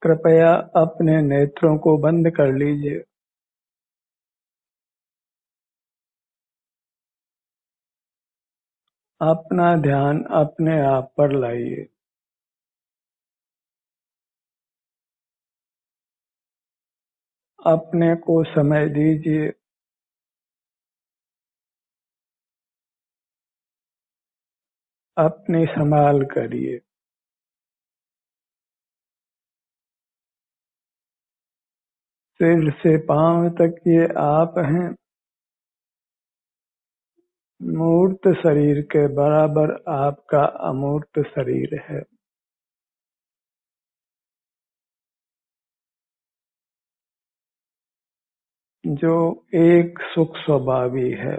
कृपया अपने नेत्रों को बंद कर लीजिए। अपना ध्यान अपने आप पर लाइए। अपने को समय दीजिए। अपनी संभाल करिए। सिर से पांव तक ये आप हैं। मूर्त शरीर के बराबर आपका अमूर्त शरीर है, जो एक सुख स्वभावी है।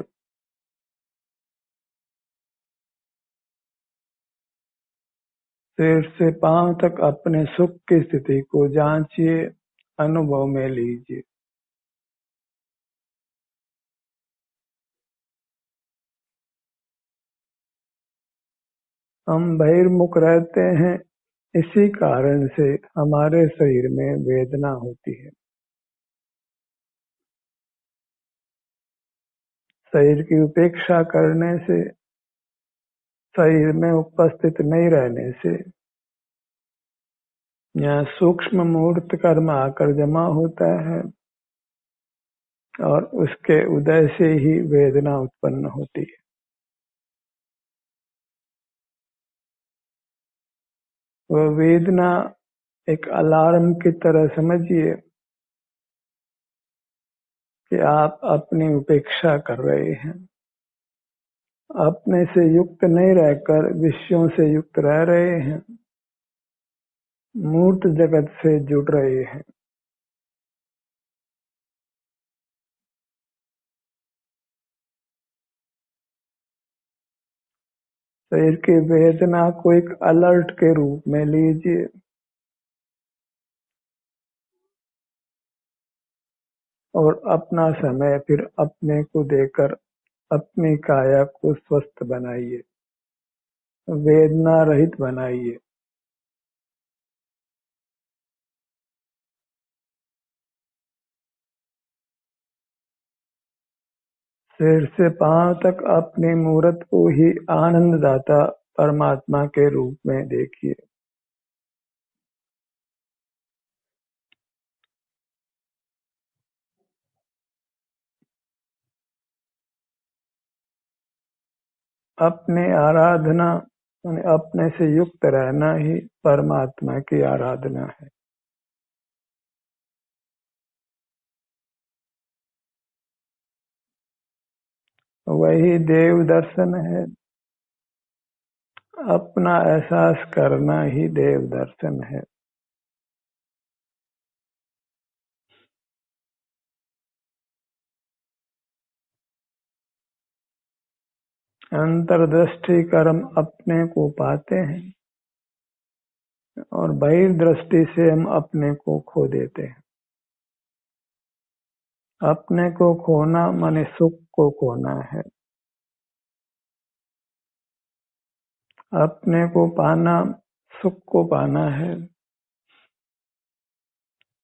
सिर से पांव तक अपने सुख की स्थिति को जांचिए, अनुभव में लीजिए। हम बहिर्मुख रहते हैं, इसी कारण से हमारे शरीर में वेदना होती है। शरीर की उपेक्षा करने से, शरीर में उपस्थित नहीं रहने से यहाँ सूक्ष्म मूर्त कर्म आकर जमा होता है और उसके उदय से ही वेदना उत्पन्न होती है। वह वेदना एक अलार्म की तरह समझिए कि आप अपनी उपेक्षा कर रहे हैं। अपने से युक्त नहीं रहकर विषयों से युक्त रह रहे हैं, मूर्त जगत से जुड़ रहे हैं। शरीर की वेदना को एक अलर्ट के रूप में लीजिए और अपना समय फिर अपने को देकर अपनी काया को स्वस्थ बनाइए, वेदना रहित बनाइए। सिर से पांव तक अपनी मूर्त को ही आनंददाता परमात्मा के रूप में देखिए। अपनी आराधना यानी अपने से युक्त रहना ही परमात्मा की आराधना है। वही देव दर्शन है। अपना एहसास करना ही देव दर्शन है। अंतर्दृष्टि कर्म अपने को पाते हैं और बहिर्दृष्टि से हम अपने को खो देते हैं। अपने को खोना माने सुख को खोना है। अपने को पाना सुख को पाना है,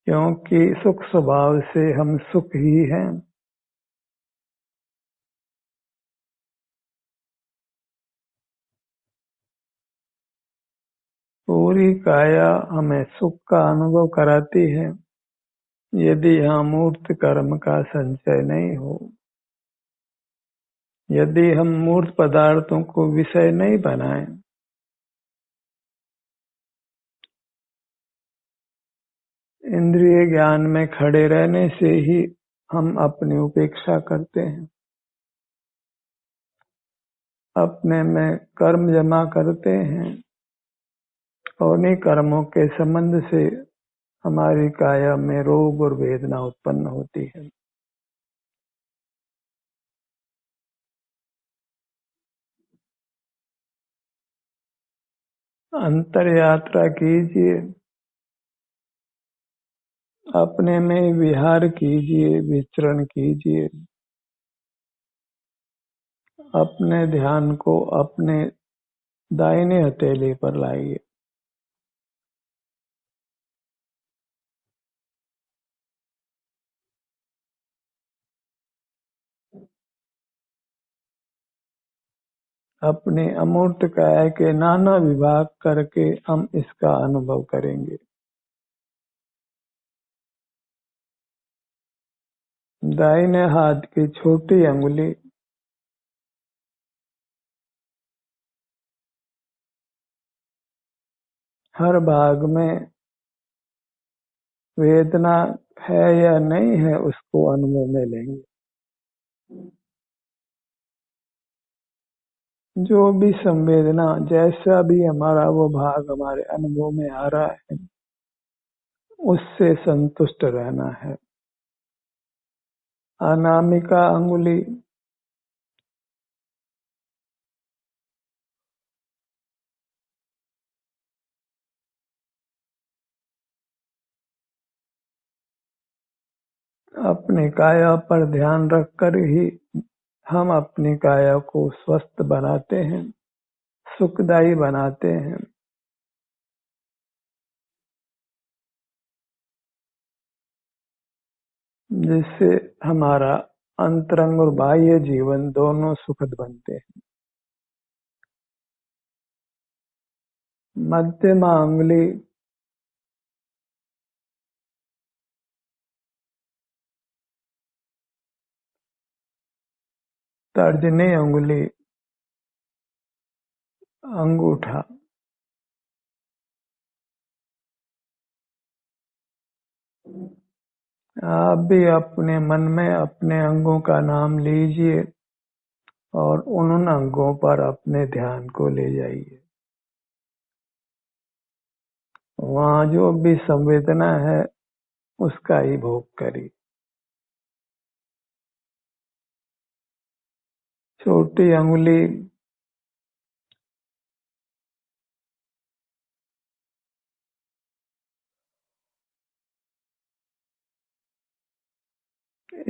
क्योंकि सुख स्वभाव से हम सुख ही हैं। पूरी काया हमें सुख का अनुभव कराती है, यदि यहाँ मूर्त कर्म का संचय नहीं हो, यदि हम मूर्त पदार्थों को विषय नहीं बनाएं। इंद्रिय ज्ञान में खड़े रहने से ही हम अपनी उपेक्षा करते हैं, अपने में कर्म जमा करते हैं और उन्हीं कर्मों के संबंध से हमारी काया में रोग और वेदना उत्पन्न होती है। अंतर यात्रा कीजिए, अपने में विहार कीजिए, विचरण कीजिए। अपने ध्यान को अपने दाहिने हथेली पर लाइए। अपने अमूर्त काया के नाना विभाग करके हम इसका अनुभव करेंगे। दाहिने हाथ की छोटी अंगुली हर भाग में वेदना है या नहीं है उसको अनुभव में लेंगे। जो भी संवेदना जैसा भी हमारा वो भाग हमारे अनुभव में आ रहा है उससे संतुष्ट रहना है। अनामिका अंगुली अपनी काया पर ध्यान रखकर ही हम अपनी काया को स्वस्थ बनाते हैं, सुखदायी बनाते हैं। जिससे हमारा अंतरंग और बाह्य जीवन दोनों सुखद बनते हैं। मध्यमा अंगुली तर्जनी अंगुली अंगूठा आप भी अपने मन में अपने अंगों का नाम लीजिए और उन अंगों पर अपने ध्यान को ले जाइए। वहाँ जो भी संवेदना है उसका ही भोग करिए। छोटी अंगुली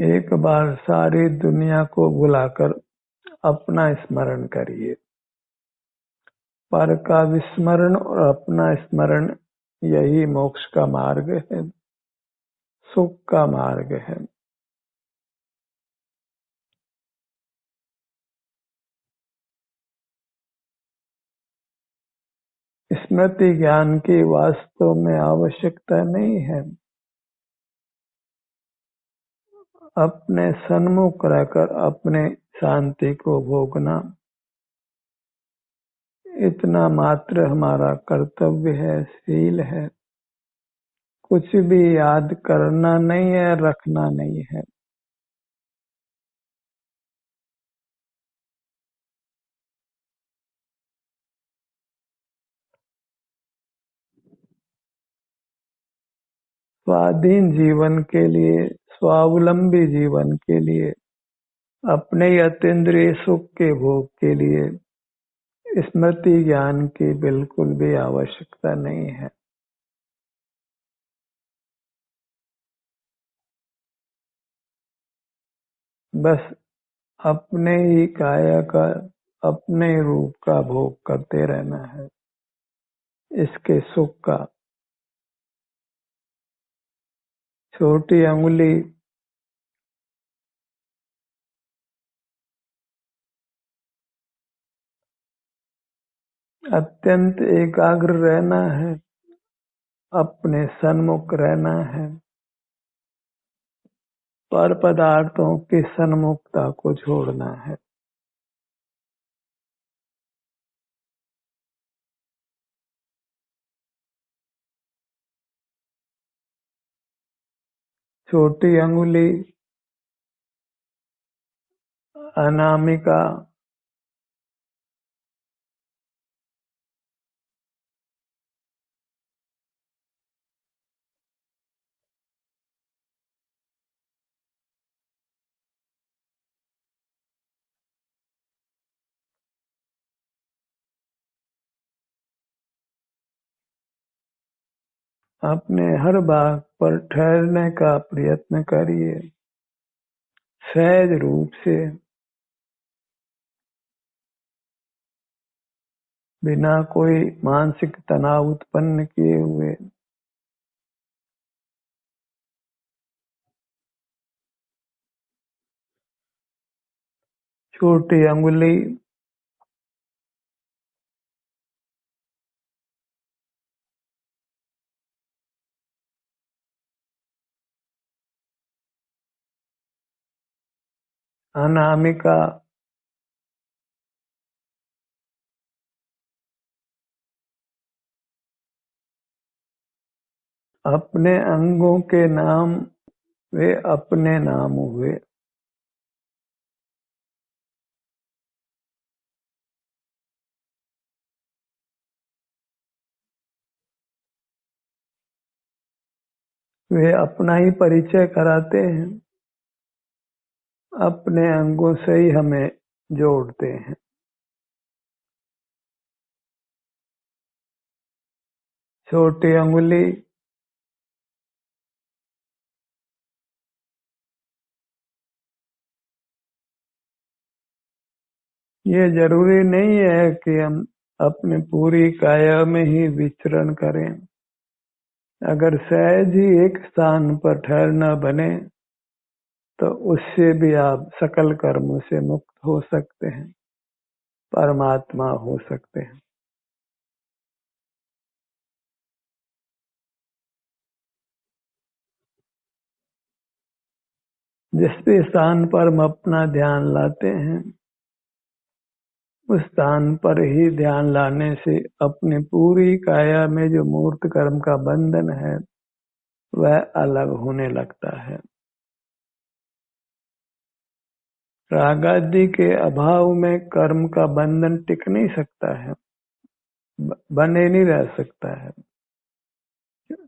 एक बार सारी दुनिया को भुलाकर अपना स्मरण करिए। पर का विस्मरण और अपना स्मरण यही मोक्ष का मार्ग है, सुख का मार्ग है। स्मृति ज्ञान की वास्तव में आवश्यकता नहीं है। अपने सन्मुख रहकर अपने शांति को भोगना इतना मात्र हमारा कर्तव्य है, शील है। कुछ भी याद करना नहीं है, रखना नहीं है। स्वाधीन जीवन के लिए, स्वावलंबी जीवन के लिए, अपने अतीन्द्रिय सुख के भोग के लिए स्मृति ज्ञान की बिल्कुल भी आवश्यकता नहीं है। बस अपने ही काया का, अपने रूप का भोग करते रहना है, इसके सुख का। छोटी अंगुली अत्यंत एकाग्र रहना है, अपने सन्मुख रहना है, पर पदार्थों की सन्मुखता को छोड़ना है। छोटी अंगुली अनामिका अपने हर भाग पर ठहरने का प्रयत्न करिए, सहज रूप से, बिना कोई मानसिक तनाव उत्पन्न किए हुए। छोटी अंगुली अनामिका अपने अंगों के नाम वे अपने नाम हुए। वे अपना ही परिचय कराते हैं, अपने अंगों से ही हमें जोड़ते हैं। छोटी अंगुली ये जरूरी नहीं है कि हम अपने पूरी काया में ही विचरण करें। अगर सहज ही एक स्थान पर ठहरना बने तो उससे भी आप सकल कर्मों से मुक्त हो सकते हैं, परमात्मा हो सकते हैं। जिस भी स्थान पर हम अपना ध्यान लाते हैं, उस स्थान पर ही ध्यान लाने से अपनी पूरी काया में जो मूर्त कर्म का बंधन है वह अलग होने लगता है। राग आदि के अभाव में कर्म का बंधन टिक नहीं सकता है, बने नहीं रह सकता है।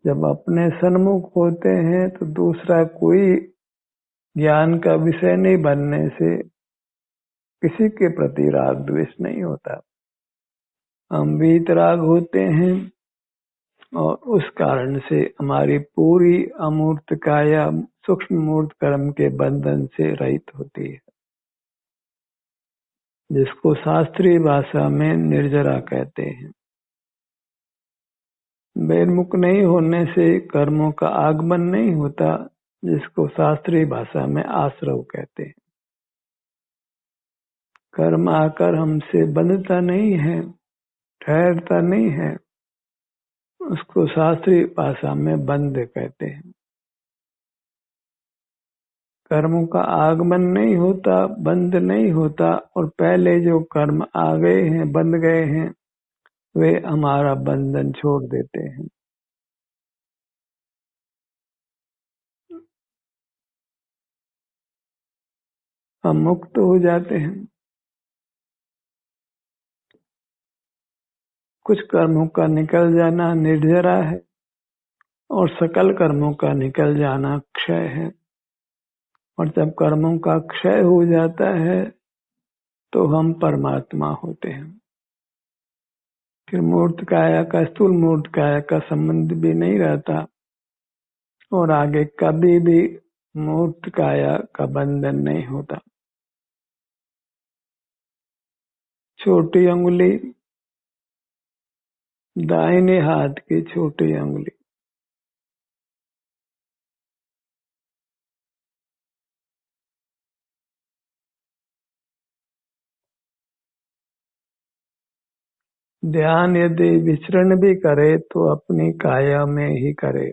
जब अपने सन्मुख होते हैं तो दूसरा कोई ज्ञान का विषय नहीं बनने से किसी के प्रति राग द्वेष नहीं होता। हम वीतराग होते हैं और उस कारण से हमारी पूरी अमूर्त काया सूक्ष्म मूर्त कर्म के बंधन से रहित होती है, जिसको शास्त्रीय भाषा में निर्जरा कहते हैं। बहिर्मुख नहीं होने से कर्मों का आगमन नहीं होता, जिसको शास्त्रीय भाषा में आश्रव कहते हैं। कर्म आकर हमसे बंधता नहीं है, ठहरता नहीं है, उसको शास्त्रीय भाषा में बंध कहते हैं। कर्मों का आगमन नहीं होता, बंध नहीं होता, और पहले जो कर्म आ गए हैं, बंध गए हैं, वे हमारा बंधन छोड़ देते हैं। हम मुक्त हो जाते हैं। कुछ कर्मों का निकल जाना निर्जरा है और सकल कर्मों का निकल जाना क्षय है। और जब कर्मों का क्षय हो जाता है तो हम परमात्मा होते हैं। फिर मूर्त काया का स्थूल मूर्त काया का संबंध भी नहीं रहता और आगे कभी भी मूर्त काया का बंधन नहीं होता। छोटी अंगुली, दाहिने हाथ की छोटी अंगुली, ध्यान यदि विचरण भी करे तो अपनी काया में ही करे।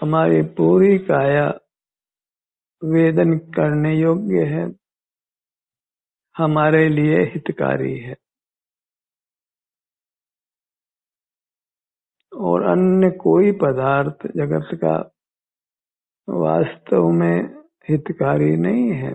हमारी पूरी काया वेदन करने योग्य है, हमारे लिए हितकारी है और अन्य कोई पदार्थ जगत का वास्तव में हितकारी नहीं है।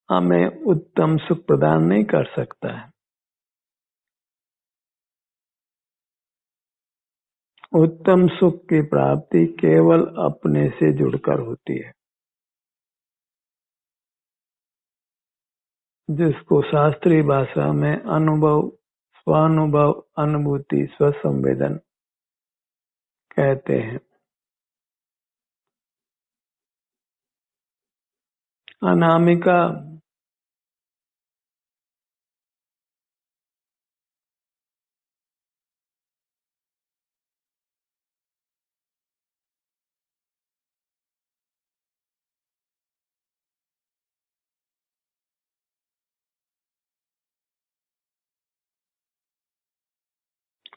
हमें उत्तम सुख प्रदान नहीं कर सकता है। उत्तम सुख की प्राप्ति केवल अपने से जुड़कर होती है, जिसको शास्त्रीय भाषा में अनुभव, स्वानुभव, अनुभूति, स्वसंवेदन कहते हैं। अनामिका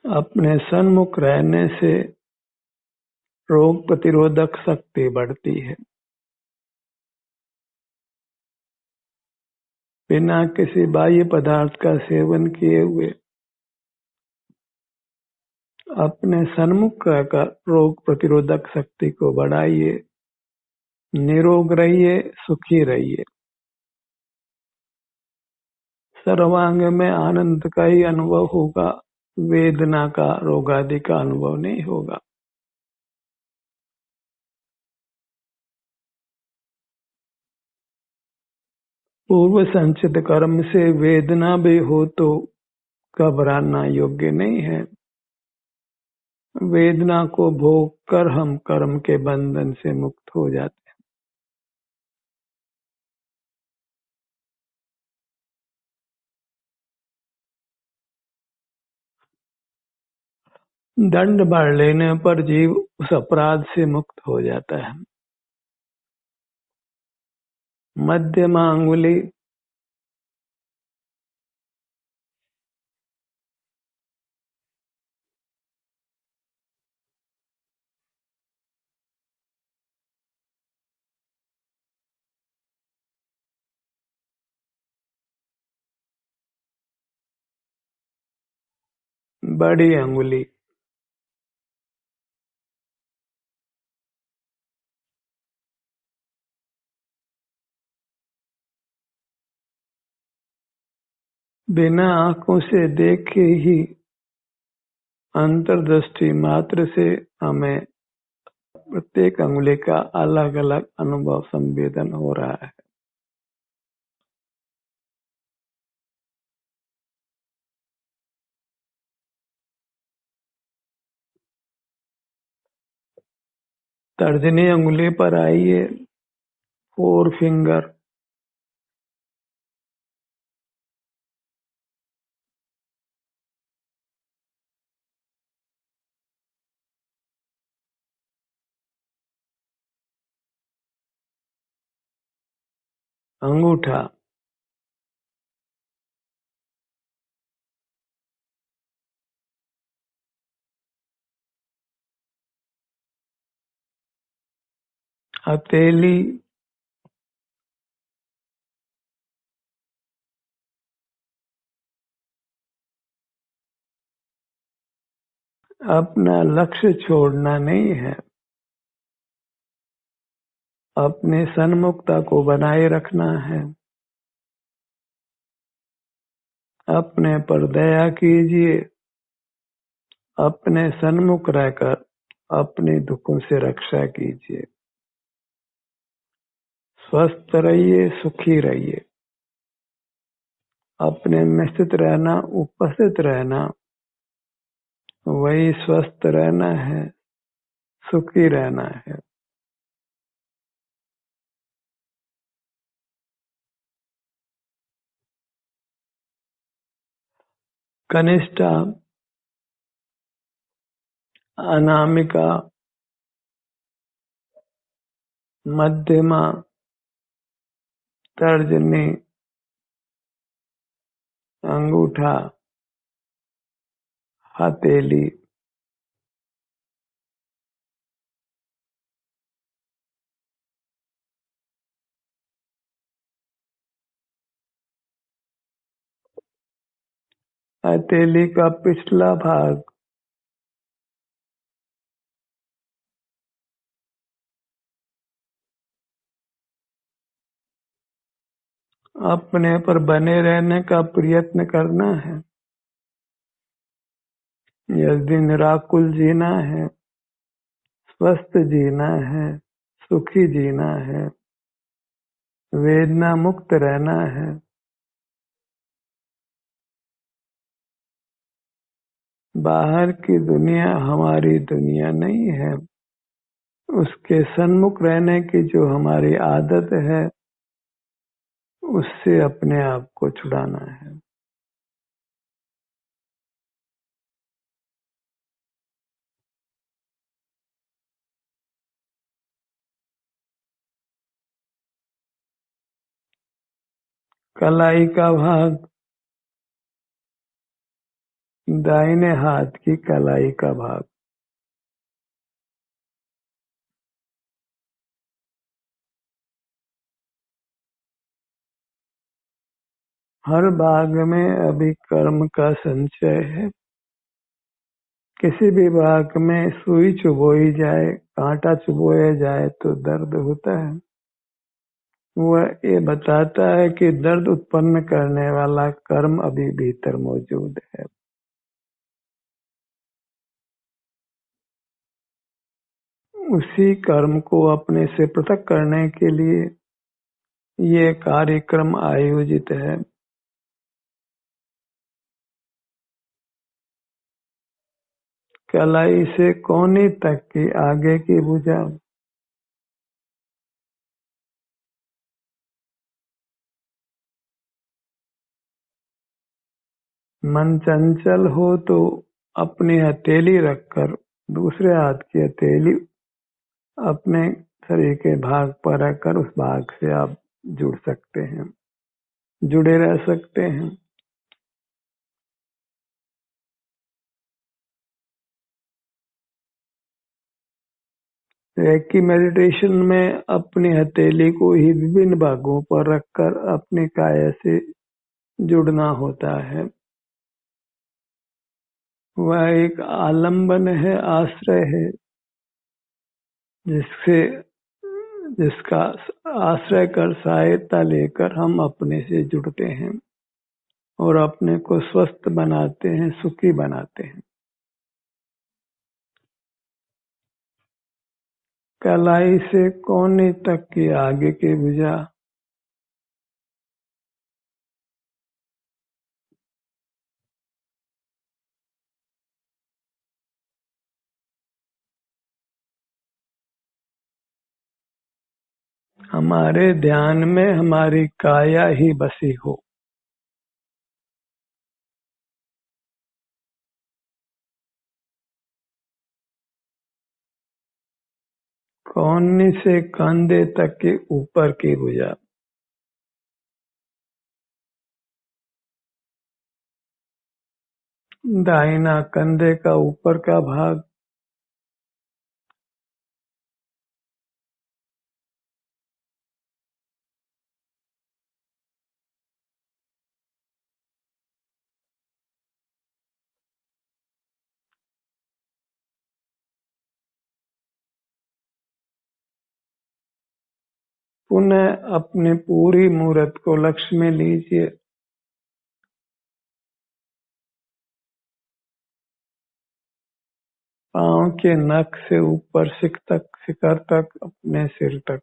अपने सन्मुख रहने से रोग प्रतिरोधक शक्ति बढ़ती है। बिना किसी बाह्य पदार्थ का सेवन किए हुए अपने सन्मुख रहकर रोग प्रतिरोधक शक्ति को बढ़ाइए। निरोग रहिए, सुखी रहिए। सर्वांग में आनंद का ही अनुभव होगा, वेदना का, रोग आदि का अनुभव नहीं होगा। पूर्व संचित कर्म से वेदना भी हो तो घबराना योग्य नहीं है। वेदना को भोग कर हम कर्म के बंधन से मुक्त हो जाते हैं। दंड बढ़ लेने पर जीव उस अपराध से मुक्त हो जाता है। मध्यमा अंगुली बड़ी अंगुली बिना आंखों से देखे ही अंतर्दृष्टि मात्र से हमें प्रत्येक अंगुली का अलग अलग अनुभव संवेदन हो रहा है। तर्जनी अंगुली पर आइए, फोर फिंगर, अंगूठा, हथेली, अपना लक्ष्य छोड़ना नहीं है। अपनी सन्मुखता को बनाए रखना है। अपने पर दया कीजिए। अपने सन्मुख रहकर अपने दुखों से रक्षा कीजिए। स्वस्थ रहिए, सुखी रहिए। अपने में स्थित रहना, उपस्थित रहना, वही स्वस्थ रहना है, सुखी रहना है। कनिष्ठा, अनामिका, मध्यमा, तर्जनी, अंगूठा, हथेली, हथेली का पिछला भाग, अपने पर बने रहने का प्रयत्न करना है। यदि निराकुल जीना है, स्वस्थ जीना है, सुखी जीना है, वेदना मुक्त रहना है, बाहर की दुनिया हमारी दुनिया नहीं है। उसके सन्मुख रहने की जो हमारी आदत है, उससे अपने आप को छुड़ाना है। कलाई का भाग, दाहिने हाथ की कलाई का भाग। हर भाग में अभी कर्म का संचय है। किसी भी भाग में सुई चुभोई जाए, कांटा चुभोया जाए तो दर्द होता है। वह ये बताता है कि दर्द उत्पन्न करने वाला कर्म अभी भीतर मौजूद है। उसी कर्म को अपने से पृथक करने के लिए ये कार्यक्रम आयोजित है। कलाई से कोहनी तक की आगे की भुजा, मन चंचल हो तो अपनी हथेली रखकर दूसरे हाथ की हथेली अपने शरीर के भाग पर रखकर उस भाग से आप जुड़ सकते हैं, जुड़े रह सकते हैं। रेकी मेडिटेशन में अपनी हथेली को ही विभिन्न भागों पर रखकर अपने काया से जुड़ना होता है। वह एक आलंबन है, आश्रय है, जिसका आश्रय कर सहायता लेकर हम अपने से जुड़ते हैं और अपने को स्वस्थ बनाते हैं, सुखी बनाते हैं। कलाई से कोहनी तक की आगे की भुजा, हमारे ध्यान में हमारी काया ही बसी हो। कोहनी से कंधे तक के ऊपर की भुजा, दाहिना कंधे का ऊपर का भाग, पुनः अपनी पूरी मूर्त को लक्ष्य में लीजिए। पांव के नख से ऊपर शिखर तक, अपने सिर तक।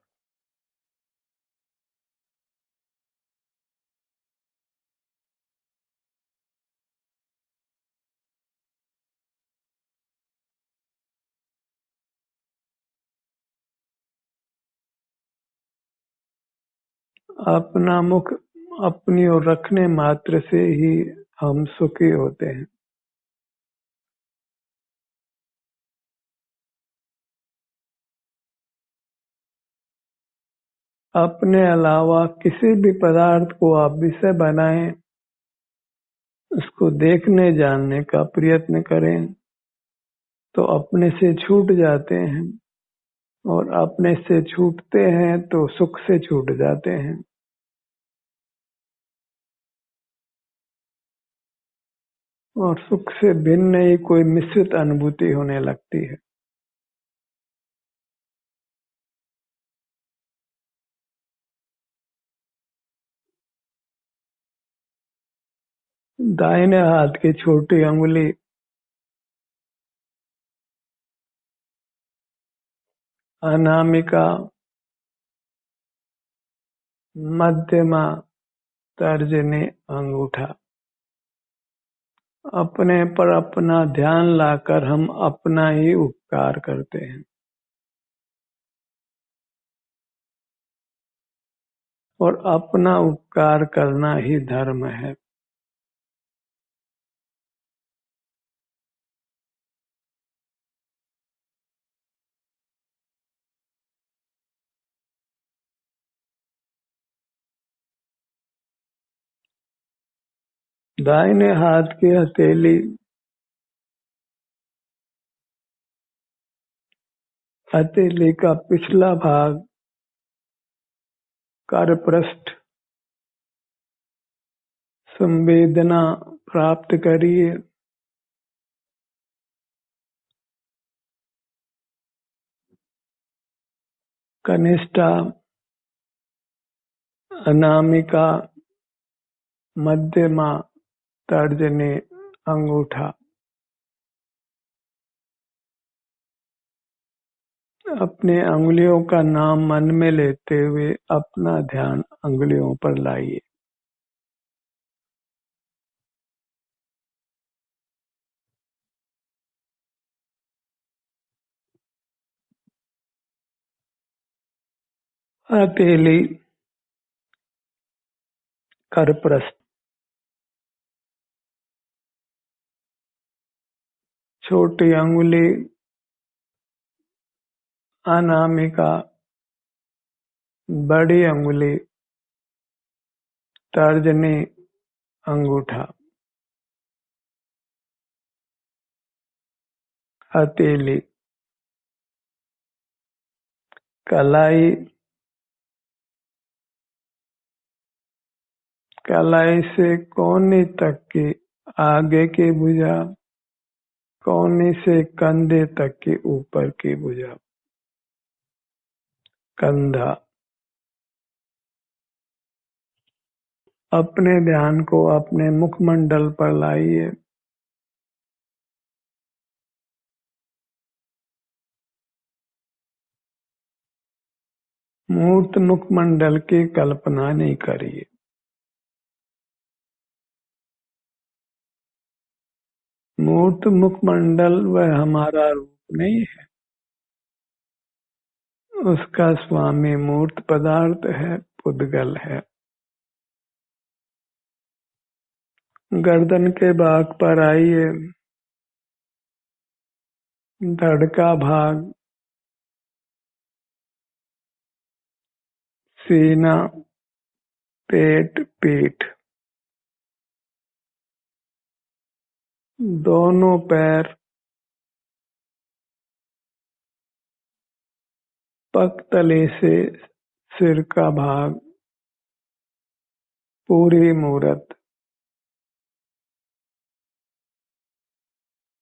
अपना मुख अपनी ओर रखने मात्र से ही हम सुखी होते हैं। अपने अलावा किसी भी पदार्थ को आप विषय बनाएं, उसको देखने जानने का प्रयत्न करें तो अपने से छूट जाते हैं, और अपने से छूटते हैं तो सुख से छूट जाते हैं। और सुख से भिन्न ही कोई मिश्रित अनुभूति होने लगती है। दाहिने हाथ की छोटी अंगुली अनामिका, मध्यमा, तर्जनी, अंगूठा, अपने पर अपना ध्यान लाकर हम अपना ही उपकार करते हैं और अपना उपकार करना ही धर्म है। दाहिने हाथ की हथेली हथेली का पिछला भाग करपृष्ठ संवेदना प्राप्त करिए। कनिष्ठा, अनामिका, मध्यमा, तर्जनी, अंगूठा। अपने अंगुलियों का नाम मन में लेते हुए अपना ध्यान अंगुलियों पर लाइए। हथेली, करपृष्ठ, छोटी अंगुली, अनामिका, बड़ी अंगुली, तर्जनी, अंगूठा। हथेली, कलाई, कलाई से कोहनी तक की आगे की भुजा, कोहनी से कंधे तक की ऊपर की भुजा। कंधा। अपने ध्यान को अपने मुखमंडल पर लाइए। मूर्त मुखमंडल की कल्पना नहीं करिए। मूर्त मुखमंडल वह हमारा रूप नहीं है, उसका स्वामी मूर्त पदार्थ है, पुद्गल है। गर्दन के भाग पर आइए। धड़ का भाग, सीना, पेट, पीठ। दोनों पैर, पगतले से सिर का भाग, पूरी मूरत।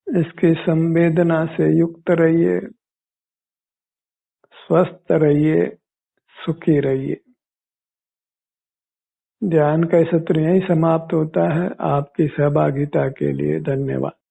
इसकी संवेदना से युक्त रहिए, स्वस्थ रहिए, सुखी रहिए। ध्यान का सत्र यहीं समाप्त होता है। आपकी सहभागिता के लिए धन्यवाद।